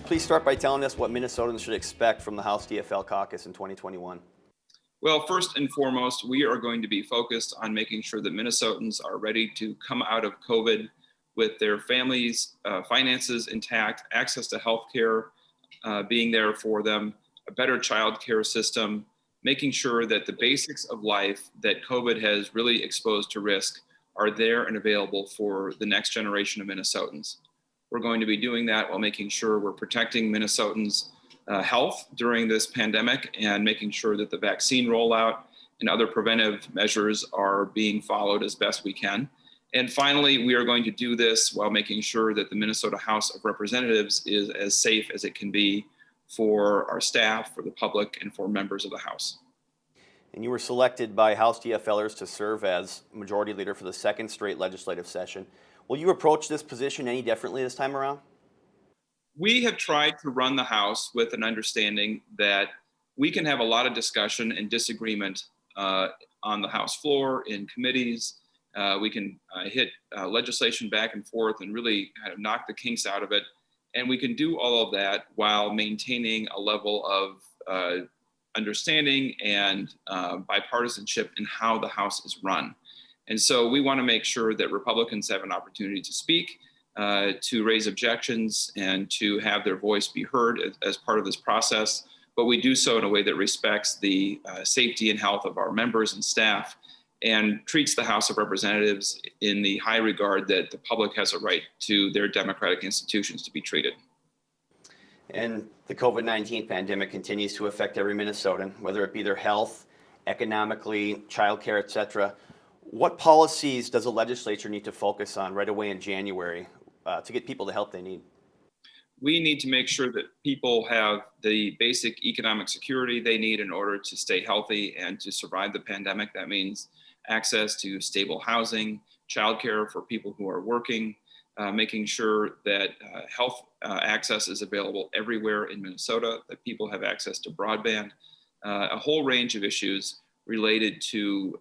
please start by telling us what Minnesotans should expect from the House DFL caucus in 2021. Well, first and foremost, we are going to be focused on making sure that Minnesotans are ready to come out of COVID with their families' finances intact, access to health care being there for them, a better child care system, making sure that the basics of life that COVID has really exposed to risk are there and available for the next generation of Minnesotans. We're going to be doing that while making sure we're protecting Minnesotans' health during this pandemic and making sure that the vaccine rollout and other preventive measures are being followed as best we can. And finally, we are going to do this while making sure that the Minnesota House of Representatives is as safe as it can be for our staff, for the public, and for members of the House. And you were selected by House DFLers to serve as Majority Leader for the second straight legislative session. Will you approach this position any differently this time around? We have tried to run the House with an understanding that we can have a lot of discussion and disagreement on the House floor, in committees. We can hit legislation back and forth and really kind of knock the kinks out of it. And we can do all of that while maintaining a level of understanding and bipartisanship in how the House is run. And so we want to make sure that Republicans have an opportunity to speak, to raise objections, and to have their voice be heard as part of this process. But we do so in a way that respects the safety and health of our members and staff and treats the House of Representatives in the high regard that the public has a right to their democratic institutions to be treated. And the COVID-19 pandemic continues to affect every Minnesotan, whether it be their health, economically, childcare, etc. What policies does the legislature need to focus on right away in January to get people the help they need? We need to make sure that people have the basic economic security they need in order to stay healthy and to survive the pandemic. That means access to stable housing, childcare for people who are working, making sure that health access is available everywhere in Minnesota, that people have access to broadband, a whole range of issues related to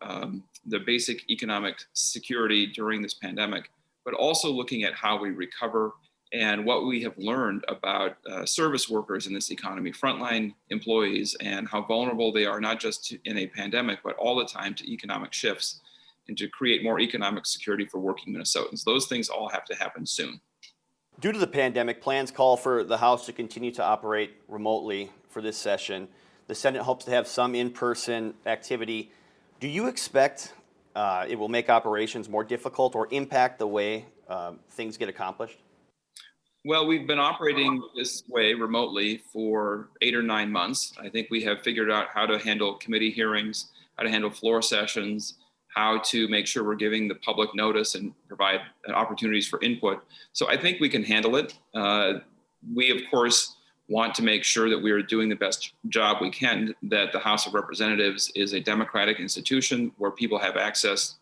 the basic economic security during this pandemic, but also looking at how we recover and what we have learned about service workers in this economy, frontline employees, and how vulnerable they are, not just in a pandemic, but all the time to economic shifts, and to create more economic security for working Minnesotans. Those things all have to happen soon. Due to the pandemic, plans call for the House to continue to operate remotely for this session. The Senate hopes to have some in-person activity. Do you expect it will make operations more difficult or impact the way things get accomplished? Well, we've been operating this way remotely for 8 or 9 months. I think we have figured out how to handle committee hearings, how to handle floor sessions, how to make sure we're giving the public notice and provide opportunities for input. So I think we can handle it. We, of course, want to make sure that we are doing the best job we can, that the House of Representatives is a democratic institution where people have access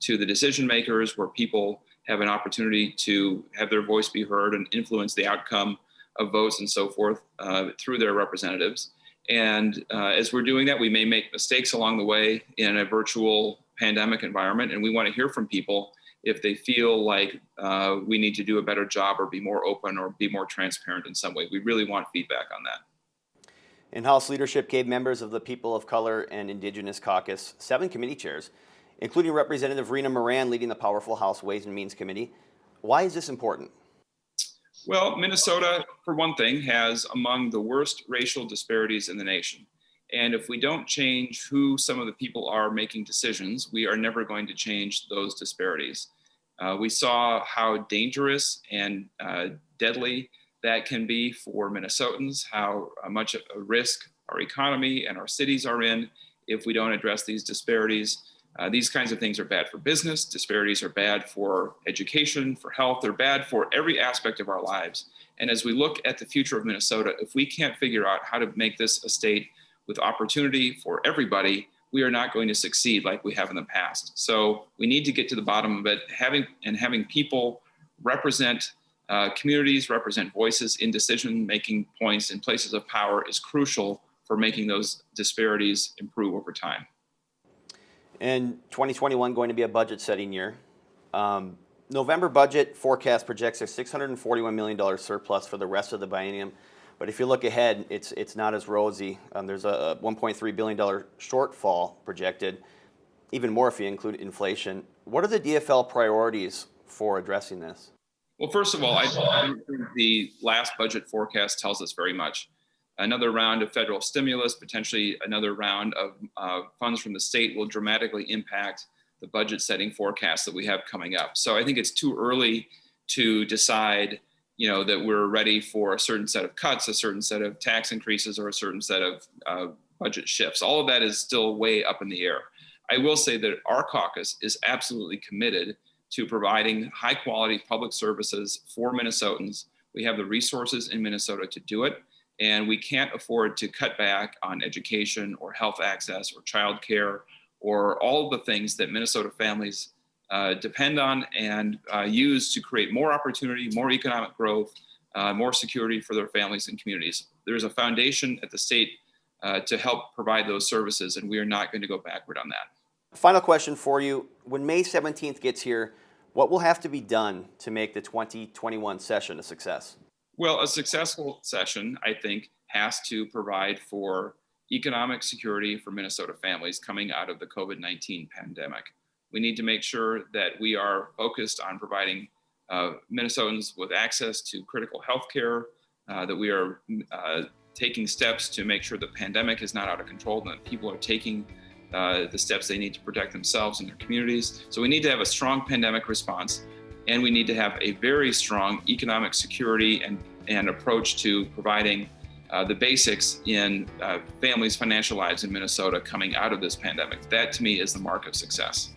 to the decision makers, where people have an opportunity to have their voice be heard and influence the outcome of votes and so forth through their representatives. And as we're doing that, we may make mistakes along the way in a virtual pandemic environment, and we want to hear from people if they feel like we need to do a better job or be more open or be more transparent in some way. We really want feedback on that. And House leadership gave members of the People of Color and Indigenous Caucus 7 committee chairs, including Representative Rena Moran leading the powerful House Ways and Means Committee. Why is this important? Well, Minnesota, for one thing, has among the worst racial disparities in the nation. And if we don't change who some of the people are making decisions, we are never going to change those disparities. We saw how dangerous and deadly that can be for Minnesotans, how much a risk our economy and our cities are in if we don't address these disparities. These kinds of things are bad for business. Disparities are bad for education, for health. They're bad for every aspect of our lives. And as we look at the future of Minnesota, if we can't figure out how to make this a state with opportunity for everybody, we are not going to succeed like we have in the past. So we need to get to the bottom of it. Having people represent communities, represent voices in decision-making points in places of power is crucial for making those disparities improve over time. And 2021 going to be a budget setting year. November budget forecast projects a $641 million surplus for the rest of the biennium. But if you look ahead, it's not as rosy. There's a $1.3 billion shortfall projected, even more if you include inflation. What are the DFL priorities for addressing this? Well, first of all, I don't think the last budget forecast tells us very much. Another round of federal stimulus, potentially another round of funds from the state will dramatically impact the budget setting forecast that we have coming up. So I think it's too early to decide, that we're ready for a certain set of cuts, a certain set of tax increases, or a certain set of budget shifts. All of that is still way up in the air. I will say that our caucus is absolutely committed to providing high quality public services for Minnesotans. We have the resources in Minnesota to do it, and we can't afford to cut back on education or health access or childcare or all of the things that Minnesota families depend on and use to create more opportunity, more economic growth, more security for their families and communities. There's a foundation at the state to help provide those services, and we are not going to go backward on that. Final question for you. When May 17th gets here, what will have to be done to make the 2021 session a success? Well, a successful session, I think, has to provide for economic security for Minnesota families coming out of the COVID-19 pandemic. We need to make sure that we are focused on providing Minnesotans with access to critical health care, that we are taking steps to make sure the pandemic is not out of control, and that people are taking the steps they need to protect themselves and their communities. So we need to have a strong pandemic response, and we need to have a very strong economic security and approach to providing the basics in families' financial lives in Minnesota coming out of this pandemic. That, to me, is the mark of success.